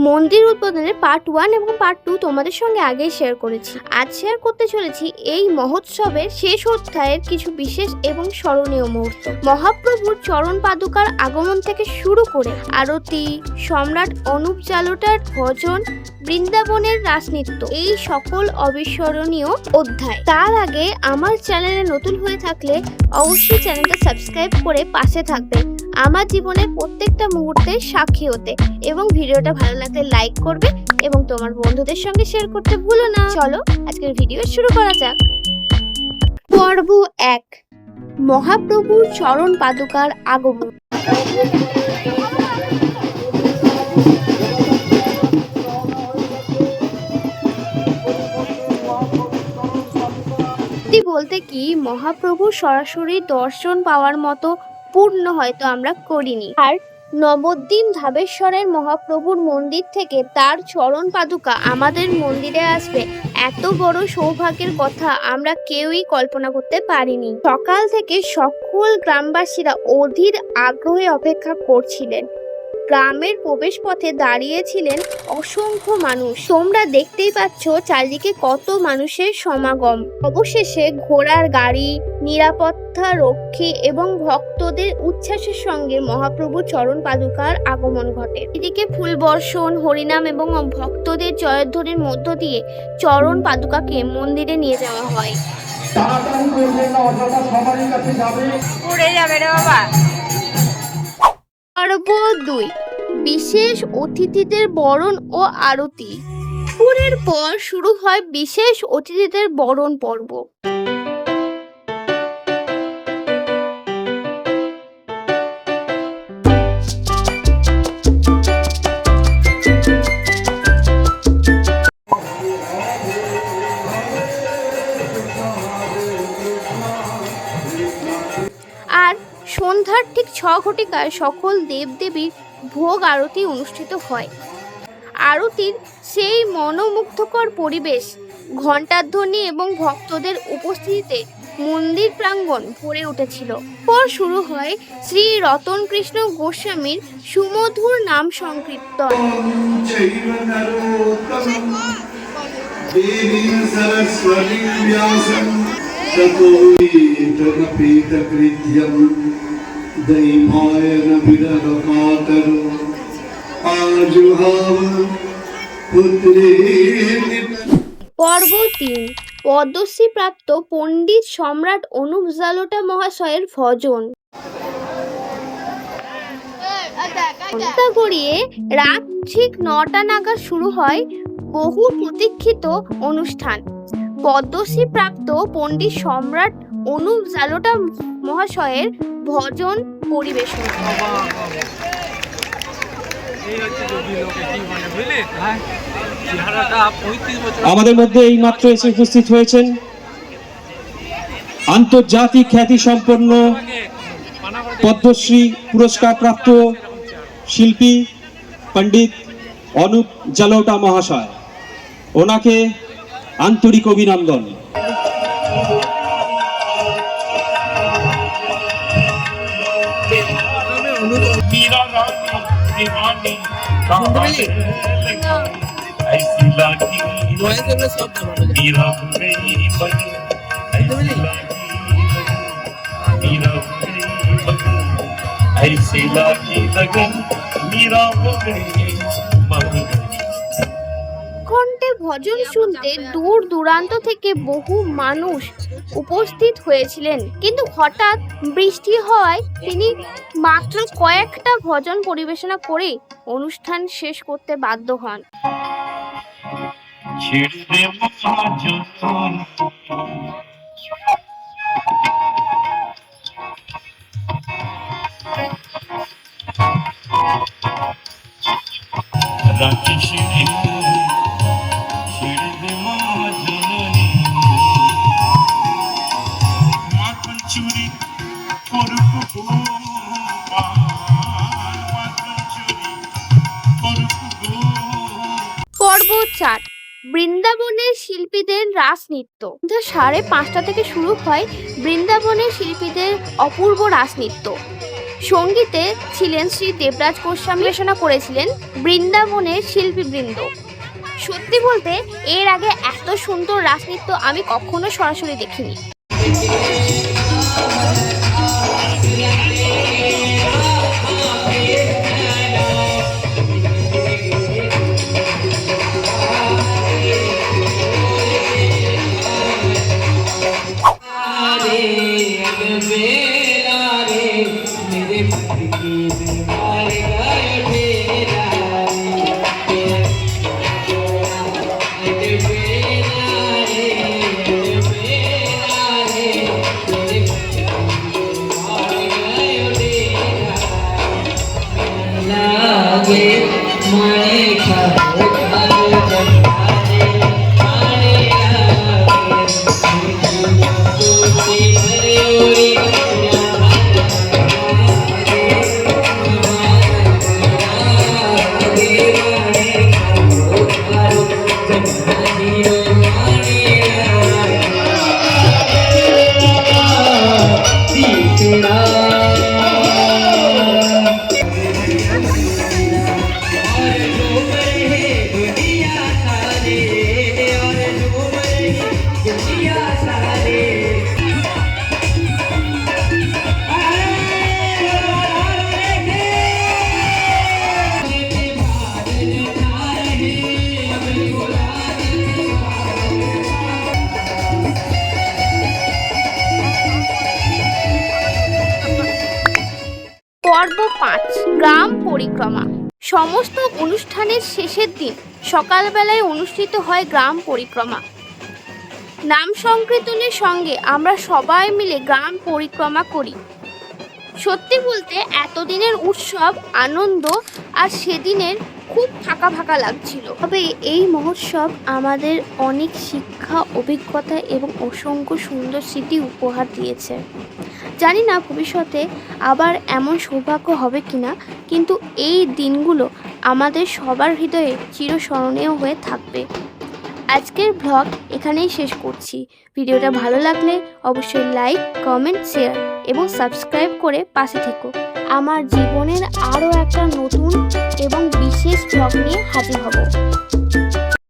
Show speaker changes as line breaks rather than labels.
মন্দির উদ্বোধনের পার্ট 1 এবং পার্ট 2 তোমাদের সঙ্গে আগেই শেয়ার করেছি। আজ শেয়ার করতে চলেছি এই মহোৎসবের শেষ অধ্যায়ের কিছু বিশেষ এবং স্মরণীয় মুহূর্ত। মহাপ্রভুর চরণ পাদুকার আগমন থেকে শুরু করে আরতি, সম্রাট অনুপ জালোটার ভজন, বৃন্দাবনের রাসনৃত্য, এই সকল অবিস্মরণীয় অধ্যায়। তার আগে আমার চ্যানেলে নতুন হয়ে থাকলে অবশ্যই চ্যানেলটা সাবস্ক্রাইব করে পাশে থাকবে আমার জীবনের প্রত্যেকটা মুহূর্তের সাক্ষী হতে, এবং ভিডিওটা ভালো লাগলে লাইক করবে এবং তোমার বন্ধুদের সঙ্গে শেয়ার করতে ভুলো না। চলো আজকের ভিডিও শুরু করা যাক। পর্ব 1, মহাপ্রভুর চরণ পাদুকার আগমন। বলতে কি, মহাপ্রভুর সরাসরি দর্শন পাওয়ার মতো পূর্ণ হয়তো আমরা করিনি। আর নবদ্বীপ ধাবেশ্বরের মহাপ্রভুর মন্দির থেকে তার চরণ পাদুকা আমাদের মন্দিরে আসবে, এত বড় সৌভাগ্যের কথা আমরা কেউই কল্পনা করতে পারিনি। সকাল থেকে সকল গ্রামবাসীরা অধীর আগ্রহে অপেক্ষা করছিলেন। গ্রামের প্রবেশ পথে দাঁড়িয়েছিলেন অসংখ্য মানুষ। তোমরা দেখতেই পাচ্ছ চারদিকে কত মানুষের সমাগম। অবশেষে ঘোড়ার গাড়ি, নিরাপত্তা রক্ষী এবং ভক্তদের উচ্ছ্বাসের সঙ্গে মহাপ্রভুর চরণ পাদুকার আগমন ঘটে। এদিকে ফুল বর্ষণ, হরিনাম এবং ভক্তদের জয়ধ্বনির মধ্য দিয়ে চরণ পাদুকাকে মন্দিরে নিয়ে যাওয়া হয়। পর্ব 2, বিশেষ অতিথিদের বরণ ও আরতি। দুপুরের পর শুরু হয় বিশেষ অতিথিদের বরণ পর্ব। আর সন্ধ্যার ঠিক 6 ঘটিকায় সকল দেবদেবীর ভোগ আরতি অনুষ্ঠিত হয়। আরতির সেই মনোমুগ্ধকর পরিবেশ, ঘণ্টার ধ্বনি এবং ভক্তদের উপস্থিতিতে মন্দির প্রাঙ্গণ ভরে উঠেছিল। পর শুরু হয় শ্রী রতন কৃষ্ণ গোস্বামীর সুমধুর নাম সংকীর্তন। পর্ব 3, পদ্মশ্রী প্রাপ্ত পণ্ডিত সম্রাট অনুপ জালোটা মহাশয়ের ভজন। গড়িয়ে রাত ঠিক 9টা নাগাদ শুরু হয় বহু প্রতীক্ষিত অনুষ্ঠান, পদ্মশ্রী প্রাপ্ত পণ্ডিত সম্রাট অনুপ জালোটা মহাশয়ের ভজন পরিবেশন।
আমাদের মধ্যে এই মাত্র এসে উপস্থিত হয়েছেন আন্তর্জাতিক খ্যাতি সম্পন্ন পদ্মশ্রী পুরস্কার প্রাপ্ত শিল্পী পণ্ডিত অনুপ জালোটা মহাশয়। ওনাকে আন্তরিক অভিনন্দন।
কণ্ঠে ভজন শুনতে দূর দূরান্ত থেকে বহু মানুষ উপস্থিত হয়েছিলেন, কিন্তু হঠাৎ বৃষ্টি হওয়ায় তিনি মাত্র কয়েকটা ভজন পরিবেশনা করে অনুষ্ঠান শেষ করতে বাধ্য হন। পর্ব 4, বৃন্দাবনের শিল্পীদের রাসনৃত্য। সন্ধ্যা 5:30 থেকে শুরু হয় বৃন্দাবনের শিল্পীদের অপূর্ব রাসনৃত্য। সঙ্গীতে ছিলেন শ্রী দেবরাজ গোস্বামী, রচনা করেছিলেন বৃন্দাবনের শিল্পীবৃন্দ। সত্যি বলতে এর আগে এত সুন্দর রাসনৃত্য আমি কখনো সরাসরি দেখিনি। পর্ব ৫, গ্রাম পরিক্রমা। সমস্ত অনুষ্ঠানের শেষের দিন সকালবেলায় অনুষ্ঠিত হয় গ্রাম পরিক্রমা। নাম সংকীর্তনের সঙ্গে আমরা সবাই মিলে গ্রাম পরিক্রমা করি। সত্যি বলতে এতদিনের উৎসব আনন্দ আর সেদিনের খুব ফাঁকা ফাঁকা লাগছিল। তবে এই মহোৎসব আমাদের অনেক শিক্ষা, অভিজ্ঞতা এবং অসংখ্য সুন্দর স্মৃতি উপহার দিয়েছে। জানি না ভবিষ্যতে আবার এমন সৌভাগ্য হবে কিনা, কিন্তু এই দিনগুলো আমাদের সবার হৃদয়ে চিরস্মরণীয় হয়ে থাকবে। আজকের ব্লগ এখানেই শেষ করছি। ভিডিওটা ভালো লাগলে অবশ্যই লাইক, কমেন্ট, শেয়ার এবং সাবস্ক্রাইব করে পাশে থেকো। আমার জীবনের আরও একটা নতুন এবং বিশেষ ব্লগ নিয়ে হাজির হব।